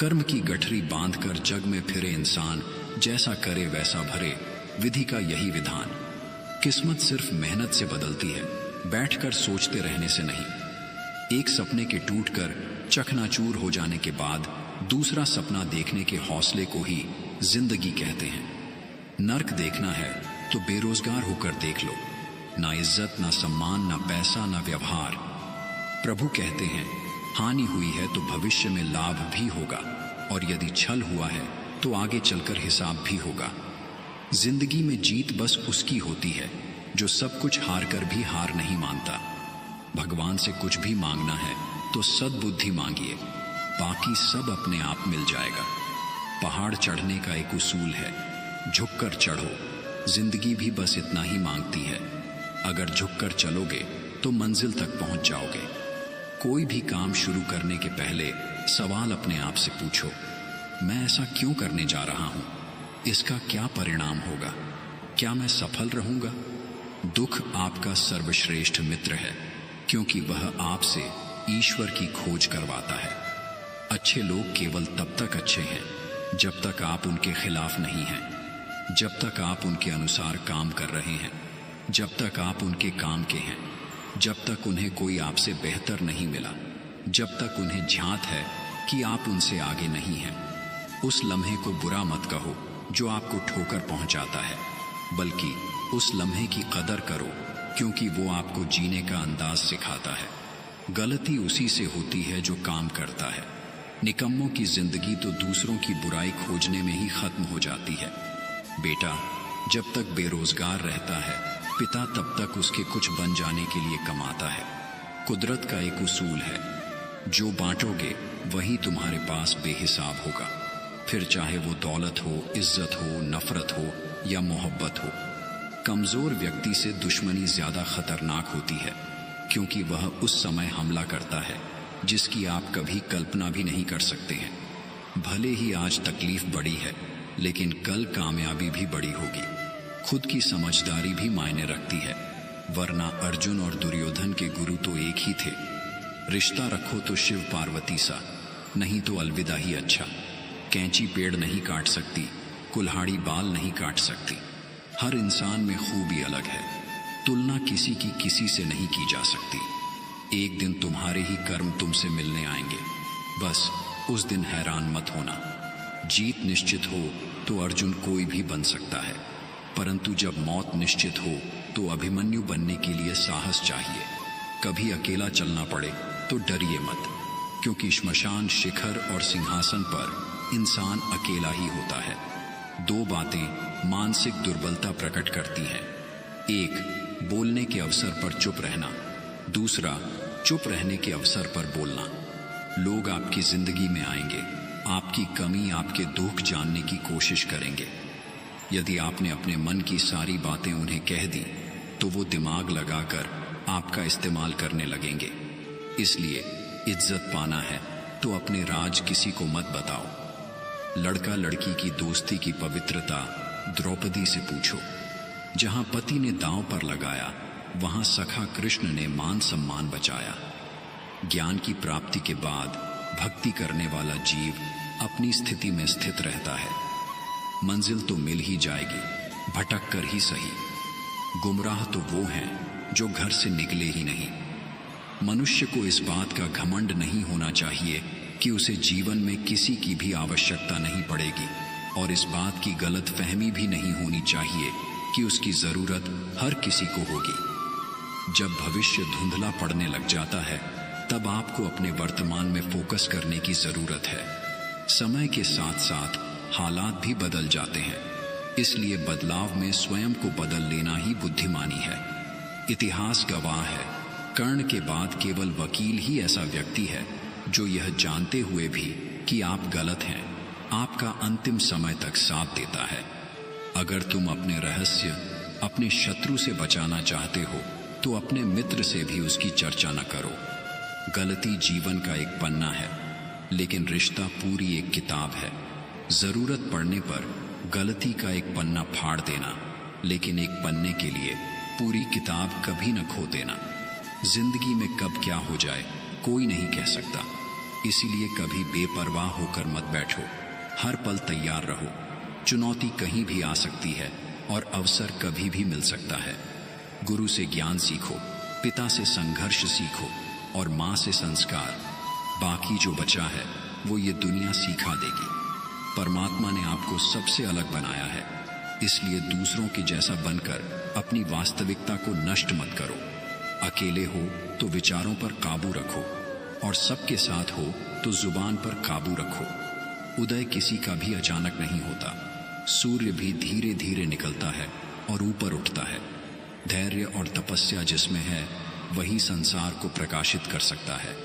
कर्म की गठरी बांधकर जग में फिरे इंसान, जैसा करे वैसा भरे, विधि का यही विधान। किस्मत सिर्फ मेहनत से बदलती है, बैठकर सोचते रहने से नहीं। एक सपने के टूटकर चकनाचूर हो जाने के बाद दूसरा सपना देखने के हौसले को ही जिंदगी कहते हैं। नर्क देखना है तो बेरोजगार होकर देख लो, ना इज्जत, ना सम्मान, ना पैसा, ना व्यवहार। प्रभु कहते हैं, हानि हुई है तो भविष्य में लाभ भी होगा, और यदि छल हुआ है तो आगे चलकर हिसाब भी होगा। जिंदगी में जीत बस उसकी होती है जो सब कुछ हार कर भी हार नहीं मानता। भगवान से कुछ भी मांगना है तो सद्बुद्धि मांगिए, बाकी सब अपने आप मिल जाएगा। पहाड़ चढ़ने का एक उसूल है, झुककर चढ़ो। जिंदगी भी बस इतना ही मांगती है, अगर झुककर चलोगे तो मंजिल तक पहुंच जाओगे। कोई भी काम शुरू करने के पहले सवाल अपने आप से पूछो, मैं ऐसा क्यों करने जा रहा हूं? इसका क्या परिणाम होगा? क्या मैं सफल रहूंगा? दुख आपका सर्वश्रेष्ठ मित्र है, क्योंकि वह आपसे ईश्वर की खोज करवाता है। अच्छे लोग केवल तब तक अच्छे हैं जब तक आप उनके खिलाफ नहीं हैं, जब तक आप उनके अनुसार काम कर रहे हैं, जब तक आप उनके काम के हैं, जब तक उन्हें कोई आपसे बेहतर नहीं मिला, जब तक उन्हें झांत है कि आप उनसे आगे नहीं हैं। उस लम्हे को बुरा मत कहो जो आपको ठोकर पहुंचाता है, बल्कि उस लम्हे की कदर करो, क्योंकि वो आपको जीने का अंदाज सिखाता है। गलती उसी से होती है जो काम करता है। निकम्मों की जिंदगी तो दूसरों की बुराई खोजने में ही खत्म हो जाती है। बेटा जब तक बेरोजगार रहता है, पिता तब तक उसके कुछ बन जाने के लिए कमाता है। कुदरत का एक उसूल है, जो बांटोगे वही तुम्हारे पास बेहिसाब होगा, फिर चाहे वो दौलत हो, इज्जत हो, नफरत हो या मोहब्बत हो। कमजोर व्यक्ति से दुश्मनी ज्यादा खतरनाक होती है, क्योंकि वह उस समय हमला करता है जिसकी आप कभी कल्पना भी नहीं कर सकते हैं। भले ही आज तकलीफ बड़ी है, लेकिन कल कामयाबी भी बड़ी होगी। खुद की समझदारी भी मायने रखती है, वरना अर्जुन और दुर्योधन के गुरु तो एक ही थे। रिश्ता रखो तो शिव पार्वती सा, नहीं तो अलविदा ही अच्छा। कैंची पेड़ नहीं काट सकती, कुल्हाड़ी बाल नहीं काट सकती। हर इंसान में खूबी अलग है, तुलना किसी की किसी से नहीं की जा सकती। एक दिन तुम्हारे ही कर्म तुमसे मिलने आएंगे, बस उस दिन हैरान मत होना। जीत निश्चित हो तो अर्जुन कोई भी बन सकता है, परंतु जब मौत निश्चित हो तो अभिमन्यु बनने के लिए साहस चाहिए। कभी अकेला चलना पड़े तो डरिए मत, क्योंकि श्मशान, शिखर और सिंहासन पर इंसान अकेला ही होता है। दो बातें मानसिक दुर्बलता प्रकट करती हैं, एक बोलने के अवसर पर चुप रहना, दूसरा चुप रहने के अवसर पर बोलना। लोग आपकी जिंदगी में आएंगे, आपकी कमी, आपके दुख जानने की कोशिश करेंगे। यदि आपने अपने मन की सारी बातें उन्हें कह दी तो वो दिमाग लगाकर आपका इस्तेमाल करने लगेंगे। इसलिए इज्जत पाना है तो अपने राज किसी को मत बताओ। लड़का लड़की की दोस्ती की पवित्रता द्रौपदी से पूछो। जहां पति ने दांव पर लगाया, वहां सखा कृष्ण ने मान सम्मान बचाया। ज्ञान की प्राप्ति के बाद भक्ति करने वाला जीव अपनी स्थिति में स्थित रहता है। मंजिल तो मिल ही जाएगी, भटक कर ही सही। गुमराह तो वो हैं जो घर से निकले ही नहीं। मनुष्य को इस बात का घमंड नहीं होना चाहिए कि उसे जीवन में किसी की भी आवश्यकता नहीं पड़ेगी, और इस बात की गलत फहमी भी नहीं होनी चाहिए कि उसकी जरूरत हर किसी को होगी। जब भविष्य धुंधला पड़ने लग जाता है, तब आपको अपने वर्तमान में फोकस करने की जरूरत है। समय के साथ साथ हालात भी बदल जाते हैं, इसलिए बदलाव में स्वयं को बदल लेना ही बुद्धिमानी है। इतिहास गवाह है, कर्ण के बाद केवल वकील ही ऐसा व्यक्ति है जो यह जानते हुए भी कि आप गलत हैं, आपका अंतिम समय तक साथ देता है। अगर तुम अपने रहस्य अपने शत्रु से बचाना चाहते हो तो अपने मित्र से भी उसकी चर्चा न करो। गलती जीवन का एक पन्ना है, लेकिन रिश्ता पूरी एक किताब है। जरूरत पड़ने पर गलती का एक पन्ना फाड़ देना, लेकिन एक पन्ने के लिए पूरी किताब कभी न खो देना। जिंदगी में कब क्या हो जाए कोई नहीं कह सकता। इसीलिए कभी बेपरवाह होकर मत बैठो, हर पल तैयार रहो। चुनौती कहीं भी आ सकती है और अवसर कभी भी मिल सकता है। गुरु से ज्ञान सीखो, पिता से संघर्ष सीखो और माँ से संस्कार। बाकी जो बचा है वो ये दुनिया सिखा देगी। परमात्मा ने आपको सबसे अलग बनाया है, इसलिए दूसरों के जैसा बनकर अपनी वास्तविकता को नष्ट मत करो। अकेले हो तो विचारों पर काबू रखो और सबके साथ हो तो जुबान पर काबू रखो। उदय किसी का भी अचानक नहीं होता, सूर्य भी धीरे धीरे निकलता है और ऊपर उठता है। धैर्य और तपस्या जिसमें है वही संसार को प्रकाशित कर सकता है।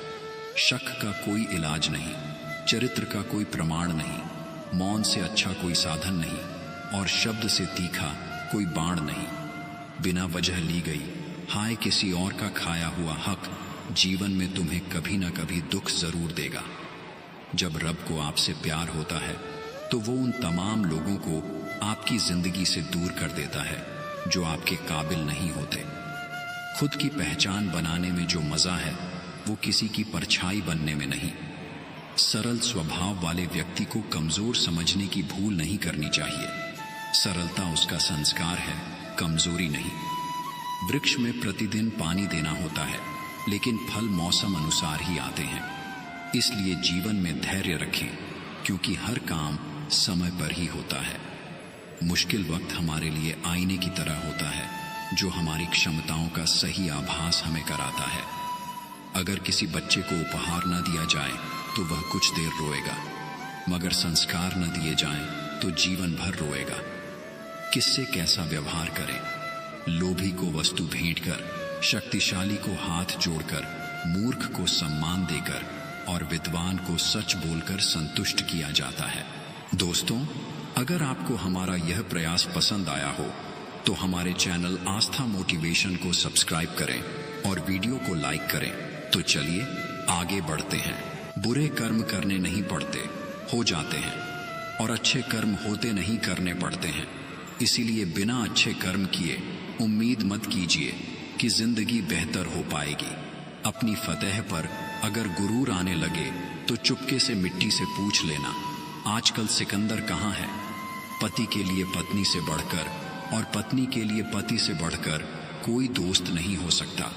शक का कोई इलाज नहीं, चरित्र का कोई प्रमाण नहीं, मौन से अच्छा कोई साधन नहीं और शब्द से तीखा कोई बाण नहीं। बिना वजह ली गई हाय किसी और का खाया हुआ हक जीवन में तुम्हें कभी ना कभी दुख जरूर देगा। जब रब को आपसे प्यार होता है तो वो उन तमाम लोगों को आपकी जिंदगी से दूर कर देता है जो आपके काबिल नहीं होते। खुद की पहचान बनाने में जो मजा है वो किसी की परछाई बनने में नहीं। सरल स्वभाव वाले व्यक्ति को कमजोर समझने की भूल नहीं करनी चाहिए। सरलता उसका संस्कार है, कमजोरी नहीं। वृक्ष में प्रतिदिन पानी देना होता है, लेकिन फल मौसम अनुसार ही आते हैं। इसलिए जीवन में धैर्य रखें, क्योंकि हर काम समय पर ही होता है। मुश्किल वक्त हमारे लिए आईने की तरह होता है, जो हमारी क्षमताओं का सही आभास हमें कराता है। अगर किसी बच्चे को उपहार न दिया जाए तो वह कुछ देर रोएगा, मगर संस्कार न दिए जाएं तो जीवन भर रोएगा। किससे कैसा व्यवहार करें? लोभी को वस्तु भेंट कर, शक्तिशाली को हाथ जोड़कर, मूर्ख को सम्मान देकर और विद्वान को सच बोलकर संतुष्ट किया जाता है। दोस्तों, अगर आपको हमारा यह प्रयास पसंद आया हो तो हमारे चैनल आस्था मोटिवेशन को सब्सक्राइब करें और वीडियो को लाइक करें। तो चलिए आगे बढ़ते हैं। बुरे कर्म करने नहीं पड़ते, हो जाते हैं, और अच्छे कर्म होते नहीं करने पड़ते हैं। इसीलिए बिना अच्छे कर्म किए उम्मीद मत कीजिए कि जिंदगी बेहतर हो पाएगी। अपनी फतेह पर अगर गुरूर आने लगे तो चुपके से मिट्टी से पूछ लेना, आजकल सिकंदर कहाँ है? पति के लिए पत्नी से बढ़कर और पत्नी के लिए पति से बढ़कर कोई दोस्त नहीं हो सकता।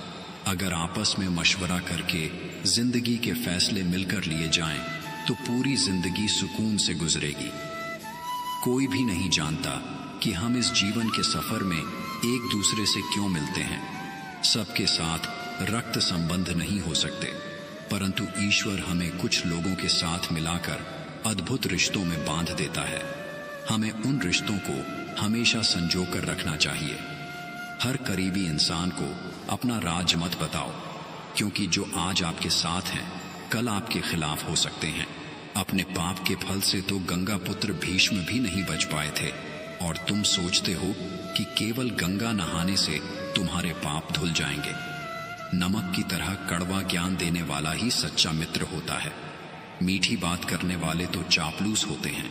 अगर आपस में मशवरा करके जिंदगी के फैसले मिलकर लिए जाएं, तो पूरी जिंदगी सुकून से गुजरेगी। कोई भी नहीं जानता कि हम इस जीवन के सफर में एक दूसरे से क्यों मिलते हैं। सबके साथ रक्त संबंध नहीं हो सकते, परंतु ईश्वर हमें कुछ लोगों के साथ मिलाकर अद्भुत रिश्तों में बांध देता है। हमें उन रिश्तों को हमेशा संजो कर रखना चाहिए। हर करीबी इंसान को अपना राज मत बताओ, क्योंकि जो आज आपके साथ हैं कल आपके खिलाफ हो सकते हैं। अपने पाप के फल से तो गंगा पुत्र भीष्म भी नहीं बच पाए थे, और तुम सोचते हो कि केवल गंगा नहाने से तुम्हारे पाप धुल जाएंगे। नमक की तरह कड़वा ज्ञान देने वाला ही सच्चा मित्र होता है। मीठी बात करने वाले तो चापलूस होते हैं।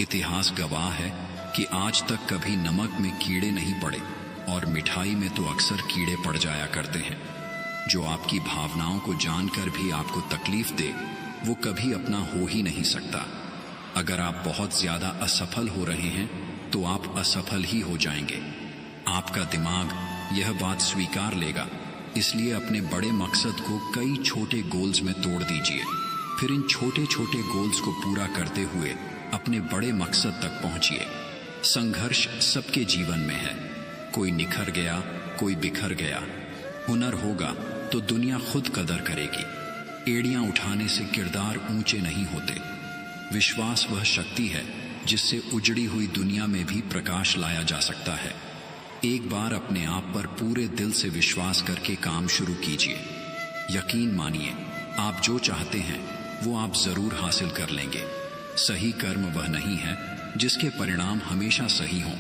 इतिहास गवाह है कि आज तक कभी नमक में कीड़े नहीं पड़े, और मिठाई में तो अक्सर कीड़े पड़ जाया करते हैं। जो आपकी भावनाओं को जानकर भी आपको तकलीफ दे, वो कभी अपना हो ही नहीं सकता। अगर आप बहुत ज्यादा असफल हो रहे हैं तो आप असफल ही हो जाएंगे। आपका दिमाग यह बात स्वीकार लेगा, इसलिए अपने बड़े मकसद को कई छोटे गोल्स में तोड़ दीजिए। फिर इन छोटे छोटे गोल्स को पूरा करते हुए अपने बड़े मकसद तक पहुंचिए। संघर्ष सबके जीवन में है, कोई निखर गया, कोई बिखर गया। हुनर होगा तो दुनिया खुद कदर करेगी। एड़ियां उठाने से किरदार ऊंचे नहीं होते। विश्वास वह शक्ति है जिससे उजड़ी हुई दुनिया में भी प्रकाश लाया जा सकता है। एक बार अपने आप पर पूरे दिल से विश्वास करके काम शुरू कीजिए। यकीन मानिए, आप जो चाहते हैं वो आप जरूर हासिल कर लेंगे। सही कर्म वह नहीं है जिसके परिणाम हमेशा सही हों।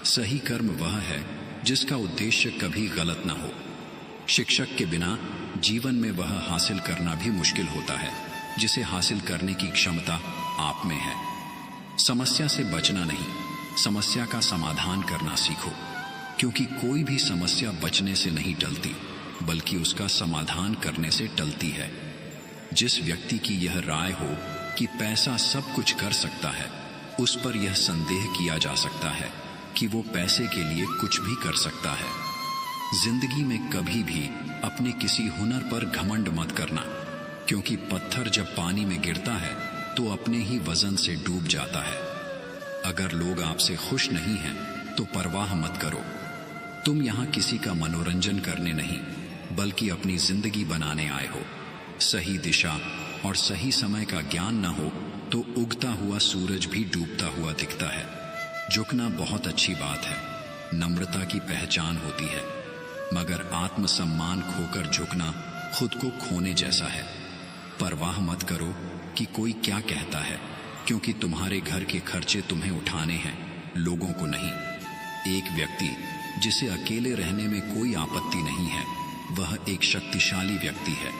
सही कर्म वह है जिसका उद्देश्य कभी गलत न हो। शिक्षक के बिना जीवन में वह हासिल करना भी मुश्किल होता है जिसे हासिल करने की क्षमता आप में है। समस्या से बचना नहीं, समस्या का समाधान करना सीखो, क्योंकि कोई भी समस्या बचने से नहीं टलती, बल्कि उसका समाधान करने से टलती है। जिस व्यक्ति की यह राय हो कि पैसा सब कुछ कर सकता है, उस पर यह संदेह किया जा सकता है कि वो पैसे के लिए कुछ भी कर सकता है। जिंदगी में कभी भी अपने किसी हुनर पर घमंड मत करना, क्योंकि पत्थर जब पानी में गिरता है तो अपने ही वजन से डूब जाता है। अगर लोग आपसे खुश नहीं हैं तो परवाह मत करो। तुम यहाँ किसी का मनोरंजन करने नहीं, बल्कि अपनी जिंदगी बनाने आए हो। सही दिशा और सही समय का ज्ञान न हो तो उगता हुआ सूरज भी डूबता हुआ दिखता है। झुकना बहुत अच्छी बात है, नम्रता की पहचान होती है, मगर आत्मसम्मान खोकर झुकना खुद को खोने जैसा है। परवाह मत करो कि कोई क्या कहता है, क्योंकि तुम्हारे घर के खर्चे तुम्हें उठाने हैं, लोगों को नहीं। एक व्यक्ति जिसे अकेले रहने में कोई आपत्ति नहीं है, वह एक शक्तिशाली व्यक्ति है।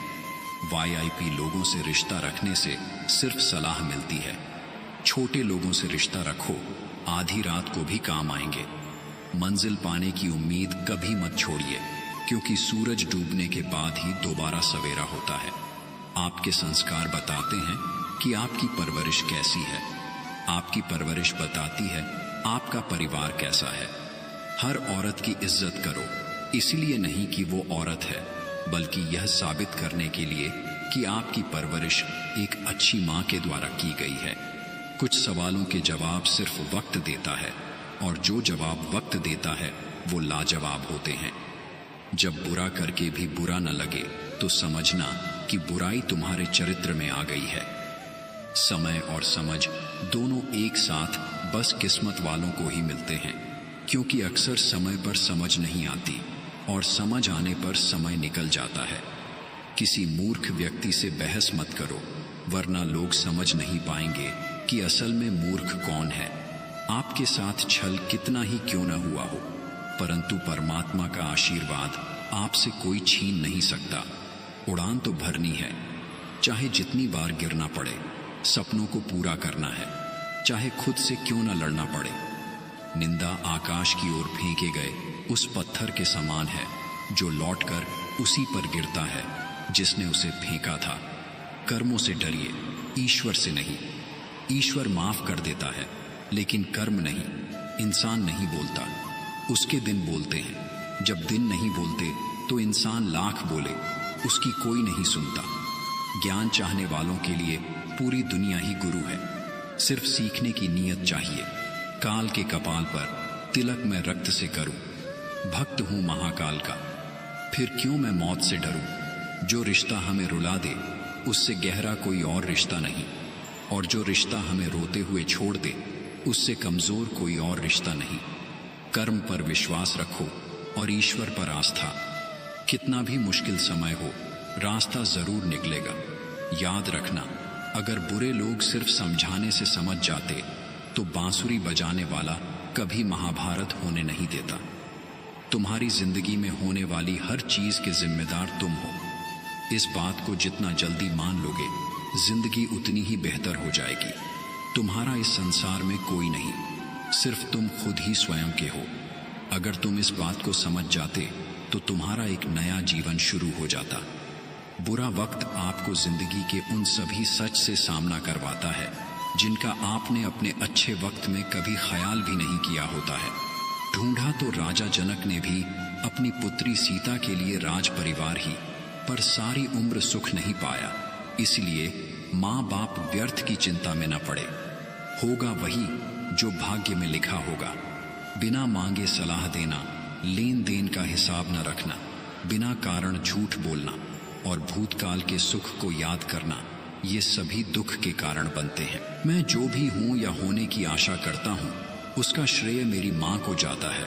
वीआईपी लोगों से रिश्ता रखने से सिर्फ सलाह मिलती है। छोटे लोगों से रिश्ता रखो, आधी रात को भी काम आएंगे। मंजिल पाने की उम्मीद कभी मत छोड़िए, क्योंकि सूरज डूबने के बाद ही दोबारा सवेरा होता है। आपके संस्कार बताते हैं कि आपकी परवरिश कैसी है। आपकी परवरिश बताती है आपका परिवार कैसा है। हर औरत की इज्जत करो, इसलिए नहीं कि वो औरत है, बल्कि यह साबित करने के लिए कि आपकी परवरिश एक अच्छी माँ के द्वारा की गई है। कुछ सवालों के जवाब सिर्फ वक्त देता है, और जो जवाब वक्त देता है वो लाजवाब होते हैं। जब बुरा करके भी बुरा न लगे तो समझना कि बुराई तुम्हारे चरित्र में आ गई है। समय और समझ दोनों एक साथ बस किस्मत वालों को ही मिलते हैं, क्योंकि अक्सर समय पर समझ नहीं आती और समझ आने पर समय निकल जाता है। किसी मूर्ख व्यक्ति से बहस मत करो, वरना लोग समझ नहीं पाएंगे कि असल में मूर्ख कौन है। आपके साथ छल कितना ही क्यों न हुआ हो, परंतु परमात्मा का आशीर्वाद आपसे कोई छीन नहीं सकता। उड़ान तो भरनी है, चाहे जितनी बार गिरना पड़े। सपनों को पूरा करना है, चाहे खुद से क्यों न लड़ना पड़े। निंदा आकाश की ओर फेंके गए उस पत्थर के समान है जो लौटकर उसी पर गिरता है जिसने उसे फेंका था। कर्मों से डरिए, ईश्वर से नहीं। ईश्वर माफ कर देता है, लेकिन कर्म नहीं। इंसान नहीं बोलता, उसके दिन बोलते हैं। जब दिन नहीं बोलते तो इंसान लाख बोले, उसकी कोई नहीं सुनता। ज्ञान चाहने वालों के लिए पूरी दुनिया ही गुरु है। सिर्फ सीखने की नीयत चाहिए। काल के कपाल पर तिलक मैं रक्त से करूं, भक्त हूं महाकाल का, फिर क्यों मैं मौत से डरूं। जो रिश्ता हमें रुला दे उससे गहरा कोई और रिश्ता नहीं, और जो रिश्ता हमें रोते हुए छोड़ दे उससे कमजोर कोई और रिश्ता नहीं। कर्म पर विश्वास रखो और ईश्वर पर आस्था। कितना भी मुश्किल समय हो, रास्ता जरूर निकलेगा। याद रखना, अगर बुरे लोग सिर्फ समझाने से समझ जाते तो बांसुरी बजाने वाला कभी महाभारत होने नहीं देता। तुम्हारी जिंदगी में होने वाली हर चीज के जिम्मेदार तुम हो। इस बात को जितना जल्दी मान लोगे, जिंदगी उतनी ही बेहतर हो जाएगी। तुम्हारा इस संसार में कोई नहीं, सिर्फ तुम खुद ही स्वयं के हो। अगर तुम इस बात को समझ जाते तो तुम्हारा एक नया जीवन शुरू हो जाता। बुरा वक्त आपको जिंदगी के उन सभी सच से सामना करवाता है जिनका आपने अपने अच्छे वक्त में कभी ख्याल भी नहीं किया होता है। ढूंढा तो राजा जनक ने भी अपनी पुत्री सीता के लिए राज परिवार ही, पर सारी उम्र सुख नहीं पाया। इसलिए माँ बाप व्यर्थ की चिंता में न पड़े। होगा वही जो भाग्य में लिखा होगा। बिना मांगे सलाह देना, लेन देन का हिसाब न रखना, बिना कारण झूठ बोलना और भूतकाल के सुख को याद करना, ये सभी दुख के कारण बनते हैं। मैं जो भी हूं या होने की आशा करता हूं, उसका श्रेय मेरी माँ को जाता है।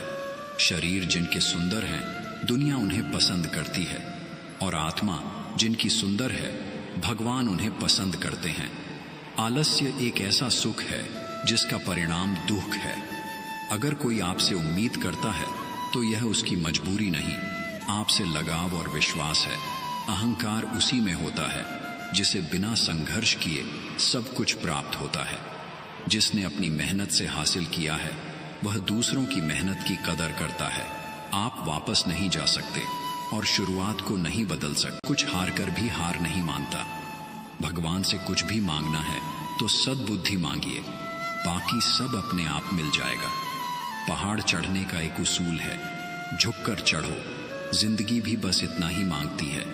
शरीर जिनके सुंदर हैं, दुनिया उन्हें पसंद करती है, और आत्मा जिनकी सुंदर है, भगवान उन्हें पसंद करते हैं। आलस्य एक ऐसा सुख है जिसका परिणाम दुख है। अगर कोई आपसे उम्मीद करता है तो यह उसकी मजबूरी नहीं, आपसे लगाव और विश्वास है। अहंकार उसी में होता है जिसे बिना संघर्ष किए सब कुछ प्राप्त होता है। जिसने अपनी मेहनत से हासिल किया है वह दूसरों की मेहनत की कदर करता है। आप वापस नहीं जा सकते और शुरुआत को नहीं बदल सकते। कुछ हार कर भी हार नहीं मानता। भगवान से कुछ भी मांगना है तो सद्बुद्धि मांगिए, बाकी सब अपने आप मिल जाएगा। पहाड़ चढ़ने का एक उसूल है, झुककर चढ़ो। जिंदगी भी बस इतना ही मांगती है।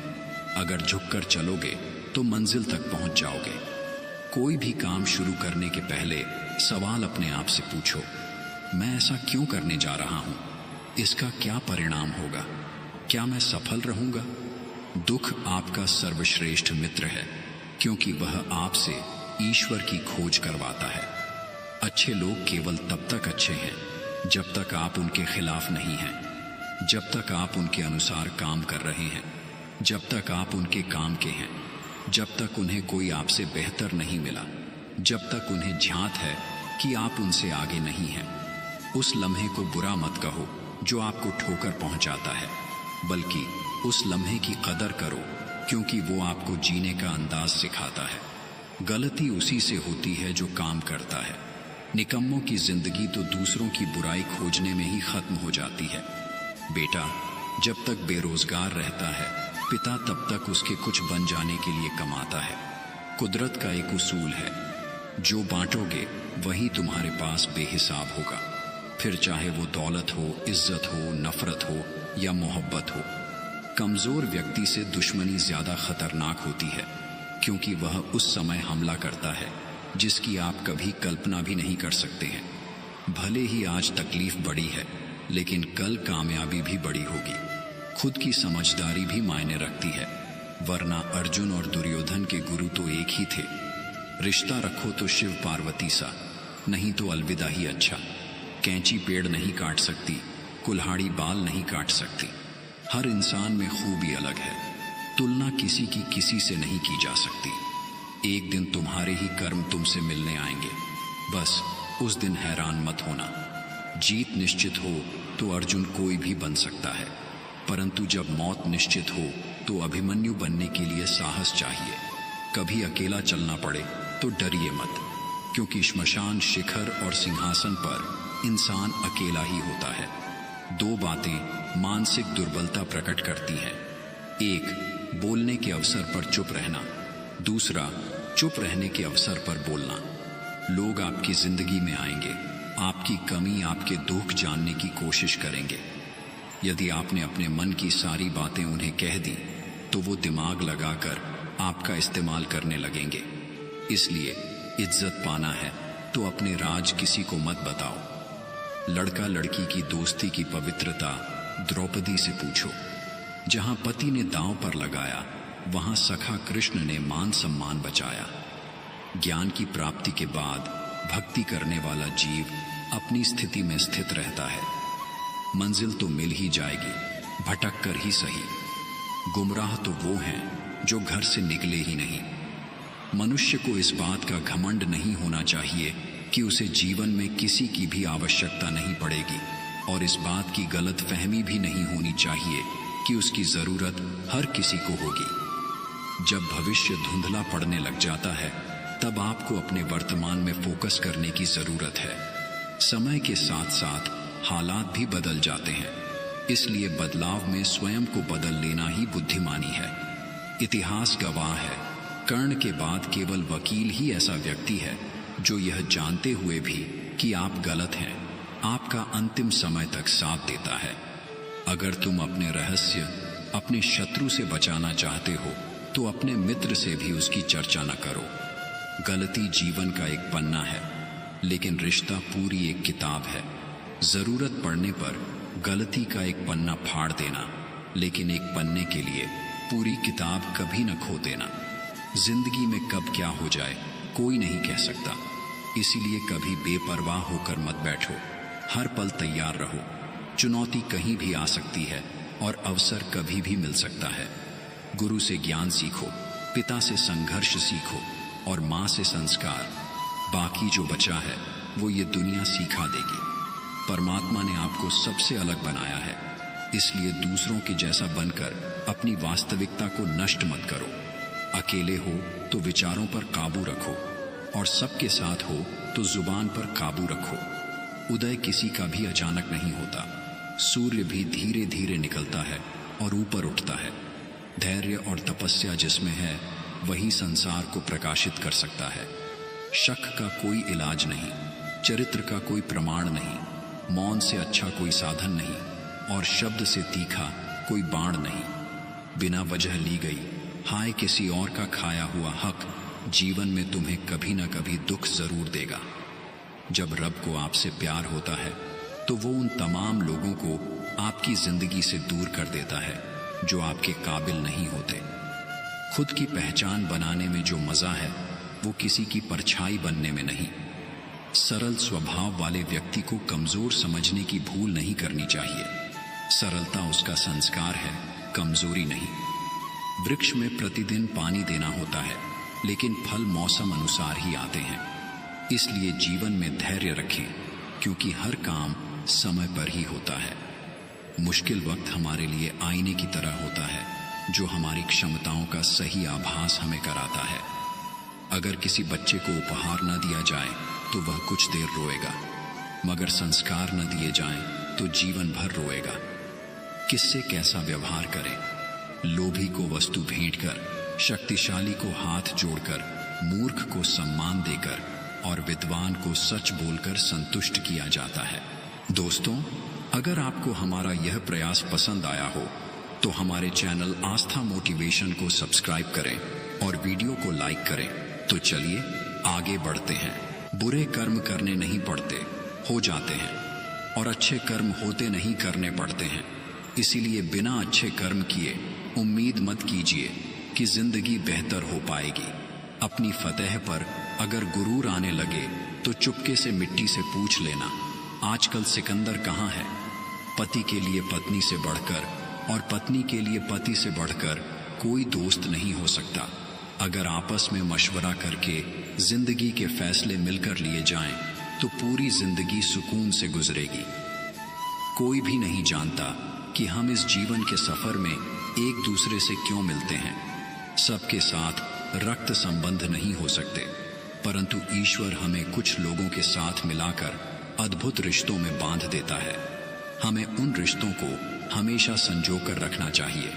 अगर झुककर चलोगे तो मंजिल तक पहुंच जाओगे। कोई भी काम शुरू करने के पहले सवाल अपने आप से पूछो, मैं ऐसा क्यों करने जा रहा हूं? इसका क्या परिणाम होगा? क्या मैं सफल रहूंगा? दुख आपका सर्वश्रेष्ठ मित्र है, क्योंकि वह आपसे ईश्वर की खोज करवाता है। अच्छे लोग केवल तब तक अच्छे हैं जब तक आप उनके खिलाफ नहीं हैं, जब तक आप उनके अनुसार काम कर रहे हैं, जब तक आप उनके काम के हैं, जब तक उन्हें कोई आपसे बेहतर नहीं मिला, जब तक उन्हें झांत है कि आप उनसे आगे नहीं हैं। उस लम्हे को बुरा मत कहो जो आपको ठोकर पहुंचाता है, बल्कि उस लम्हे की कदर करो, क्योंकि वो आपको जीने का अंदाज सिखाता है। गलती उसी से होती है जो काम करता है। निकम्मों की जिंदगी तो दूसरों की बुराई खोजने में ही खत्म हो जाती है। बेटा जब तक बेरोजगार रहता है, पिता तब तक उसके कुछ बन जाने के लिए कमाता है। कुदरत का एक उसूल है, जो बांटोगे वही तुम्हारे पास बेहिसाब होगा, फिर चाहे वो दौलत हो, इज्जत हो, नफरत हो या मोहब्बत हो। कमजोर व्यक्ति से दुश्मनी ज्यादा खतरनाक होती है, क्योंकि वह उस समय हमला करता है जिसकी आप कभी कल्पना भी नहीं कर सकते हैं। भले ही आज तकलीफ बड़ी है, लेकिन कल कामयाबी भी बड़ी होगी। खुद की समझदारी भी मायने रखती है, वरना अर्जुन और दुर्योधन के गुरु तो एक ही थे। रिश्ता रखो तो शिव पार्वती सा, नहीं तो अलविदा ही अच्छा। कैंची पेड़ नहीं काट सकती, कुल्हाड़ी बाल नहीं काट सकती। हर इंसान में खूबी अलग है, तुलना किसी की किसी से नहीं की जा सकती। एक दिन तुम्हारे ही कर्म तुमसे मिलने आएंगे, बस उस दिन हैरान मत होना। जीत निश्चित हो तो अर्जुन कोई भी बन सकता है, परंतु जब मौत निश्चित हो तो अभिमन्यु बनने के लिए साहस चाहिए। कभी अकेला चलना पड़े तो डरिए मत, क्योंकि श्मशान, शिखर और सिंहासन पर इंसान अकेला ही होता है। दो बातें मानसिक दुर्बलता प्रकट करती हैं। एक, बोलने के अवसर पर चुप रहना। दूसरा, चुप रहने के अवसर पर बोलना। लोग आपकी जिंदगी में आएंगे, आपकी कमी, आपके दुख जानने की कोशिश करेंगे। यदि आपने अपने मन की सारी बातें उन्हें कह दी तो वो दिमाग लगाकर आपका इस्तेमाल करने लगेंगे। इसलिए इज्जत पाना है तो अपने राज किसी को मत बताओ। लड़का लड़की की दोस्ती की पवित्रता द्रौपदी से पूछो। जहां पति ने दांव पर लगाया, वहां सखा कृष्ण ने मान सम्मान बचाया। ज्ञान की प्राप्ति के बाद भक्ति करने वाला जीव अपनी स्थिति में स्थित रहता है। मंजिल तो मिल ही जाएगी, भटक कर ही सही। गुमराह तो वो हैं जो घर से निकले ही नहीं। मनुष्य को इस बात का घमंड नहीं होना चाहिए कि उसे जीवन में किसी की भी आवश्यकता नहीं पड़ेगी, और इस बात की गलत फहमी भी नहीं होनी चाहिए कि उसकी जरूरत हर किसी को होगी। जब भविष्य धुंधला पड़ने लग जाता है, तब आपको अपने वर्तमान में फोकस करने की जरूरत है। समय के साथ साथ हालात भी बदल जाते हैं, इसलिए बदलाव में स्वयं को बदल लेना ही बुद्धिमानी है। इतिहास गवाह है, कर्ण के बाद केवल वकील ही ऐसा व्यक्ति है जो यह जानते हुए भी कि आप गलत हैं, आपका अंतिम समय तक साथ देता है। अगर तुम अपने रहस्य अपने शत्रु से बचाना चाहते हो तो अपने मित्र से भी उसकी चर्चा न करो। गलती जीवन का एक पन्ना है, लेकिन रिश्ता पूरी एक किताब है। जरूरत पड़ने पर गलती का एक पन्ना फाड़ देना, लेकिन एक पन्ने के लिए पूरी किताब कभी न खो देना। जिंदगी में कब क्या हो जाए कोई नहीं कह सकता, इसीलिए कभी बेपरवाह होकर मत बैठो। हर पल तैयार रहो। चुनौती कहीं भी आ सकती है और अवसर कभी भी मिल सकता है। गुरु से ज्ञान सीखो, पिता से संघर्ष सीखो और माँ से संस्कार। बाकी जो बचा है वो ये दुनिया सिखा देगी। परमात्मा ने आपको सबसे अलग बनाया है, इसलिए दूसरों के जैसा बनकर अपनी वास्तविकता को नष्ट मत करो। अकेले हो तो विचारों पर काबू रखो, और सबके साथ हो तो जुबान पर काबू रखो। उदय किसी का भी अचानक नहीं होता। सूर्य भी धीरे धीरे निकलता है और ऊपर उठता है। धैर्य और तपस्या जिसमें है वही संसार को प्रकाशित कर सकता है। शक का कोई इलाज नहीं, चरित्र का कोई प्रमाण नहीं, मौन से अच्छा कोई साधन नहीं, और शब्द से तीखा कोई बाण नहीं। बिना वजह ली गई हाय किसी और का खाया हुआ हक जीवन में तुम्हें कभी ना कभी दुख जरूर देगा। जब रब को आपसे प्यार होता है तो वो उन तमाम लोगों को आपकी जिंदगी से दूर कर देता है जो आपके काबिल नहीं होते। खुद की पहचान बनाने में जो मजा है वो किसी की परछाई बनने में नहीं। सरल स्वभाव वाले व्यक्ति को कमजोर समझने की भूल नहीं करनी चाहिए। सरलता उसका संस्कार है, कमजोरी नहीं। वृक्ष में प्रतिदिन पानी देना होता है, लेकिन फल मौसम अनुसार ही आते हैं। इसलिए जीवन में धैर्य रखें, क्योंकि हर काम समय पर ही होता है। मुश्किल वक्त हमारे लिए आईने की तरह होता है, जो हमारी क्षमताओं का सही आभास हमें कराता है। अगर किसी बच्चे को उपहार न दिया जाए तो वह कुछ देर रोएगा, मगर संस्कार न दिए जाएं तो जीवन भर रोएगा। किससे कैसा व्यवहार करें? लोभी को वस्तु भेंट कर, शक्तिशाली को हाथ जोड़कर, मूर्ख को सम्मान देकर और विद्वान को सच बोलकर संतुष्ट किया जाता है। दोस्तों, अगर आपको हमारा यह प्रयास पसंद आया हो तो हमारे चैनल आस्था मोटिवेशन को सब्सक्राइब करें और वीडियो को लाइक करें। तो चलिए आगे बढ़ते हैं। बुरे कर्म करने नहीं पड़ते, हो जाते हैं, और अच्छे कर्म होते नहीं करने पड़ते हैं। इसीलिए बिना अच्छे कर्म किए उम्मीद मत कीजिए कि जिंदगी बेहतर हो पाएगी। अपनी फतेह पर अगर गुरूर आने लगे तो चुपके से मिट्टी से पूछ लेना, आजकल सिकंदर कहाँ है? पति के लिए पत्नी से बढ़कर और पत्नी के लिए पति से बढ़कर कोई दोस्त नहीं हो सकता। अगर आपस में मशवरा करके जिंदगी के फैसले मिलकर लिए जाएं तो पूरी जिंदगी सुकून से गुजरेगी। कोई भी नहीं जानता कि हम इस जीवन के सफर में एक दूसरे से क्यों मिलते हैं। सबके साथ रक्त संबंध नहीं हो सकते, परंतु ईश्वर हमें कुछ लोगों के साथ मिलाकर अद्भुत रिश्तों में बांध देता है। हमें उन रिश्तों को हमेशा संजो कर रखना चाहिए।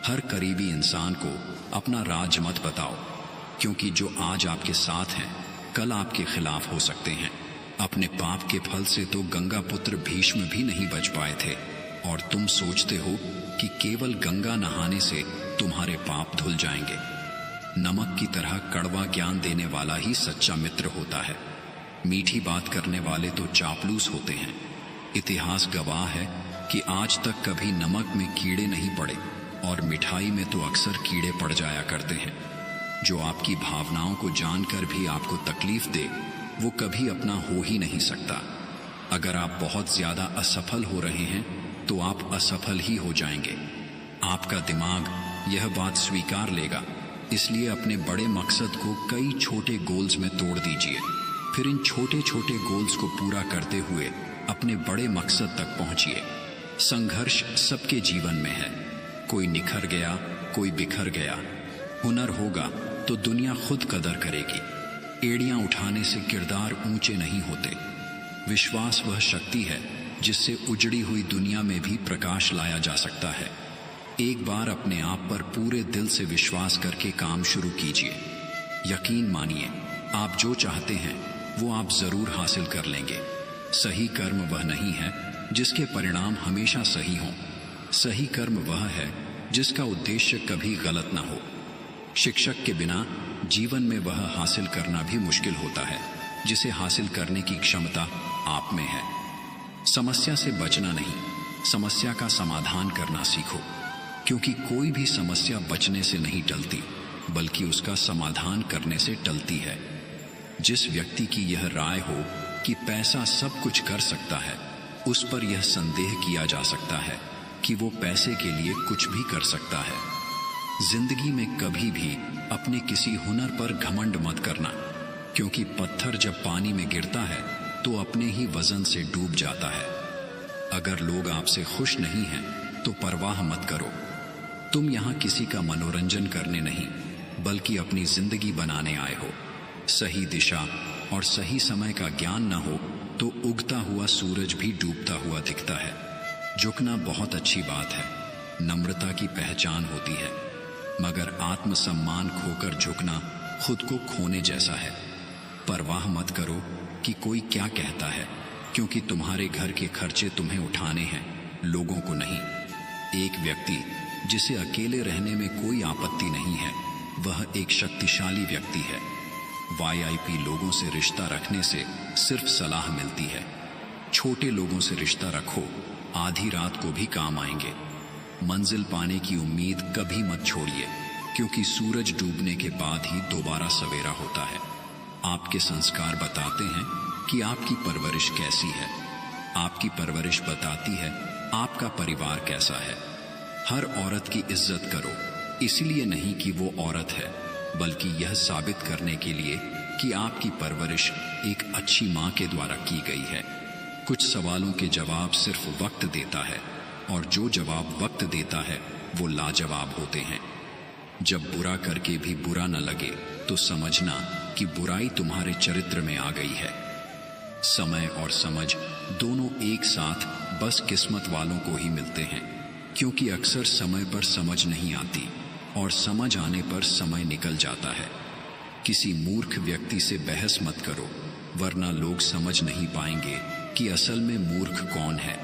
हर करीबी इंसान को अपना राज मत बताओ, क्योंकि जो आज आपके साथ हैं कल आपके खिलाफ हो सकते हैं। अपने पाप के फल से तो गंगा पुत्र भीष्म भी नहीं बच पाए थे, और तुम सोचते हो कि केवल गंगा नहाने से तुम्हारे पाप धुल जाएंगे। नमक की तरह कड़वा ज्ञान देने वाला ही सच्चा मित्र होता है। मीठी बात करने वाले तो चापलूस होते हैं। इतिहास गवाह है कि आज तक कभी नमक में कीड़े नहीं पड़े, और मिठाई में तो अक्सर कीड़े पड़ जाया करते हैं। जो आपकी भावनाओं को जानकर भी आपको तकलीफ दे, वो कभी अपना हो ही नहीं सकता। अगर आप बहुत ज्यादा असफल हो रहे हैं तो आप असफल ही हो जाएंगे। आपका दिमाग यह बात स्वीकार लेगा, इसलिए अपने बड़े मकसद को कई छोटे गोल्स में तोड़ दीजिए। फिर इन छोटे छोटे गोल्स को पूरा करते हुए अपने बड़े मकसद तक पहुंचिए। संघर्ष सबके जीवन में है, कोई निखर गया, कोई बिखर गया। हुनर होगा तो दुनिया खुद कदर करेगी। एड़ियां उठाने से किरदार ऊंचे नहीं होते। विश्वास वह शक्ति है जिससे उजड़ी हुई दुनिया में भी प्रकाश लाया जा सकता है। एक बार अपने आप पर पूरे दिल से विश्वास करके काम शुरू कीजिए। यकीन मानिए, आप जो चाहते हैं वो आप जरूर हासिल कर लेंगे। सही कर्म वह नहीं है जिसके परिणाम हमेशा सही हों। सही कर्म वह है जिसका उद्देश्य कभी गलत ना हो। शिक्षक के बिना जीवन में वह हासिल करना भी मुश्किल होता है जिसे हासिल करने की क्षमता आप में है। समस्या से बचना नहीं, समस्या का समाधान करना सीखो, क्योंकि कोई भी समस्या बचने से नहीं टलती, बल्कि उसका समाधान करने से टलती है। जिस व्यक्ति की यह राय हो कि पैसा सब कुछ कर सकता है, उस पर यह संदेह किया जा सकता है कि वो पैसे के लिए कुछ भी कर सकता है। जिंदगी में कभी भी अपने किसी हुनर पर घमंड मत करना, क्योंकि पत्थर जब पानी में गिरता है तो अपने ही वजन से डूब जाता है। अगर लोग आपसे खुश नहीं हैं तो परवाह मत करो। तुम यहाँ किसी का मनोरंजन करने नहीं, बल्कि अपनी जिंदगी बनाने आए हो। सही दिशा और सही समय का ज्ञान न हो तो उगता हुआ सूरज भी डूबता हुआ दिखता है। झुकना बहुत अच्छी बात है, नम्रता की पहचान होती है। मगर आत्मसम्मान खोकर झुकना खुद को खोने जैसा है। परवाह मत करो कि कोई क्या कहता है, क्योंकि तुम्हारे घर के खर्चे तुम्हें उठाने हैं, लोगों को नहीं। एक व्यक्ति जिसे अकेले रहने में कोई आपत्ति नहीं है, वह एक शक्तिशाली व्यक्ति है। वीआईपी लोगों से रिश्ता रखने से सिर्फ सलाह मिलती है। छोटे लोगों से रिश्ता रखो, आधी रात को भी काम आएंगे। मंजिल पाने की उम्मीद कभी मत छोड़िए, क्योंकि सूरज डूबने के बाद ही दोबारा सवेरा होता है। आपके संस्कार बताते हैं कि आपकी परवरिश कैसी है। आपकी परवरिश बताती है आपका परिवार कैसा है। हर औरत की इज्जत करो, इसलिए नहीं कि वो औरत है, बल्कि यह साबित करने के लिए कि आपकी परवरिश एक अच्छी मां के द्वारा की गई है। कुछ सवालों के जवाब सिर्फ वक्त देता है, और जो जवाब वक्त देता है वो लाजवाब होते हैं। जब बुरा करके भी बुरा न लगे तो समझना कि बुराई तुम्हारे चरित्र में आ गई है। समय और समझ दोनों एक साथ बस किस्मत वालों को ही मिलते हैं, क्योंकि अक्सर समय पर समझ नहीं आती और समझ आने पर समय निकल जाता है। किसी मूर्ख व्यक्ति से बहस मत करो, वरना लोग समझ नहीं पाएंगे कि असल में मूर्ख कौन है।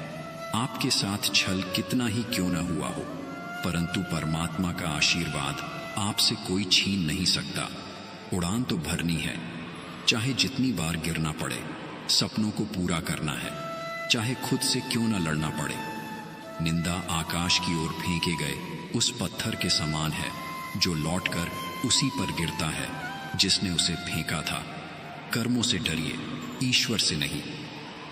आपके साथ छल कितना ही क्यों न हुआ हो, परंतु परमात्मा का आशीर्वाद आपसे कोई छीन नहीं सकता। उड़ान तो भरनी है, चाहे जितनी बार गिरना पड़े। सपनों को पूरा करना है, चाहे खुद से क्यों न लड़ना पड़े। निंदा आकाश की ओर फेंके गए उस पत्थर के समान है जो लौटकर उसी पर गिरता है जिसने उसे फेंका था। कर्मों से डरिए, ईश्वर से नहीं।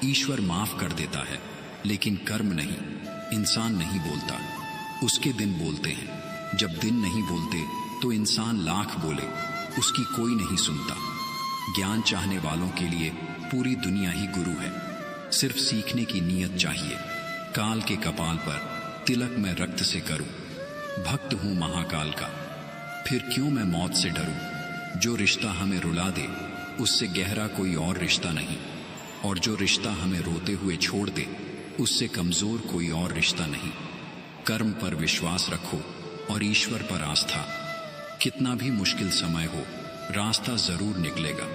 ईश्वर माफ कर देता है, लेकिन कर्म नहीं। इंसान नहीं बोलता, उसके दिन बोलते हैं। जब दिन नहीं बोलते तो इंसान लाख बोले, उसकी कोई नहीं सुनता। ज्ञान चाहने वालों के लिए पूरी दुनिया ही गुरु है। सिर्फ सीखने की नीयत चाहिए। काल के कपाल पर तिलक मैं रक्त से करूं, भक्त हूं महाकाल का, फिर क्यों मैं मौत से डरूं। जो रिश्ता हमें रुला दे उससे गहरा कोई और रिश्ता नहीं, और जो रिश्ता हमें रोते हुए छोड़ दे उससे कमजोर कोई और रिश्ता नहीं। कर्म पर विश्वास रखो और ईश्वर पर आस्था। कितना भी मुश्किल समय हो, रास्ता जरूर निकलेगा।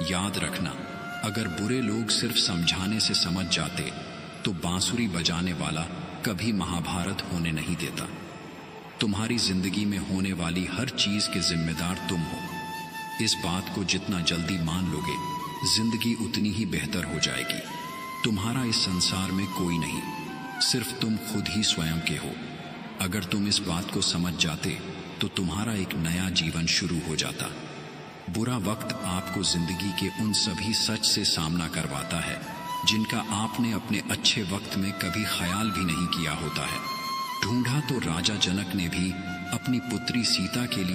याद रखना, अगर बुरे लोग सिर्फ समझाने से समझ जाते तो बांसुरी बजाने वाला कभी महाभारत होने नहीं देता। तुम्हारी जिंदगी में होने वाली हर चीज के जिम्मेदार तुम हो। इस बात को जितना जल्दी मान लोगे, जिंदगी उतनी ही बेहतर हो जाएगी। तुम्हारा इस संसार में कोई नहीं, सिर्फ तुम खुद ही स्वयं के हो। अगर तुम इस बात को समझ जाते तो तुम्हारा एक नया जीवन शुरू हो जाता। बुरा वक्त आपको जिंदगी के उन सभी सच से सामना करवाता है जिनका आपने अपने अच्छे वक्त में कभी ख्याल भी नहीं किया होता है। ढूंढा तो राजा जनक ने भी अपनी पुत्री सीता के लिए